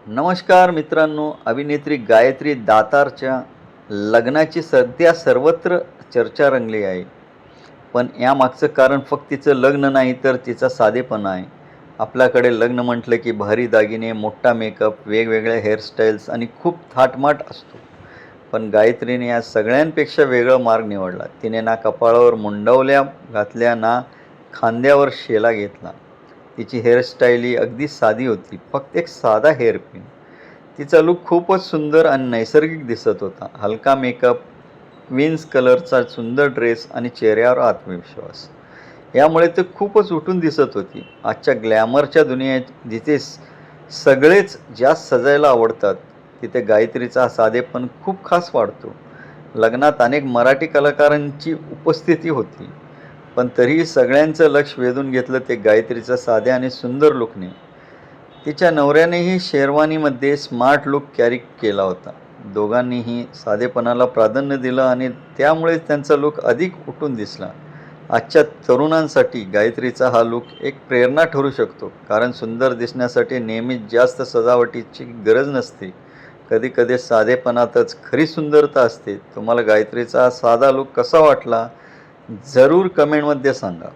नमस्कार मित्रांनो, अभिनेत्री गायत्री दातारच्या लग्नाची सध्या सर्वत्र चर्चा रंगली आहे. पण यामागचं कारण फक्त तिचं लग्न नाही तर तिचा साधेपणा आहे. आपल्याकडे लग्न म्हटलं की भारी दागिने, मोठा मेकअप, वेगवेगळ्या हेअरस्टाईल्स आणि खूप थाटमाट असतो. पण गायत्रीने या सगळ्यांपेक्षा वेगळा मार्ग निवडला. तिने ना कपाळावर मुंडवल्या घातल्या ना खांद्यावर शेला घेतला. तिची हेअरस्टाईल ही अगदी साधी होती, फक्त एक साधा हेअरपिन. तिचा लूक खूपच सुंदर आणि नैसर्गिक दिसत होता. हलका मेकअप, क्वीन्स कलरचा सुंदर ड्रेस आणि चेहऱ्यावर आत्मविश्वास यामुळे ते खूपच उठून दिसत होती. आजच्या ग्लॅमरच्या दुनियेत जिथे सगळेच जास्त सजायला आवडतात, तिथे गायत्रीचा हा साधेपण खूप खास वाटतो. लग्नात अनेक मराठी कलाकारांची उपस्थिती होती, पण तरीही सगळ्यांचं लक्ष वेधून घेतलं ते गायत्रीच्या साध्या आणि सुंदर लुकने. तिच्या नवऱ्यानेही शेरवानीमध्ये स्मार्ट लुक कॅरी केला होता. दोघांनीही साधेपणाला प्राधान्य दिलं आणि त्यामुळे त्यांचा लुक अधिक उठून दिसला. आजच्या तरुणांसाठी गायत्रीचा हा लुक एक प्रेरणा ठरू शकतो, कारण सुंदर दिसण्यासाठी नेहमीच जास्त सजावटीची गरज नसते. कधीकधी साधेपणातच खरी सुंदरता असते. तुम्हाला गायत्रीचा हा साधा लुक कसा वाटला? जरूर कमेंटमध्ये सांगा.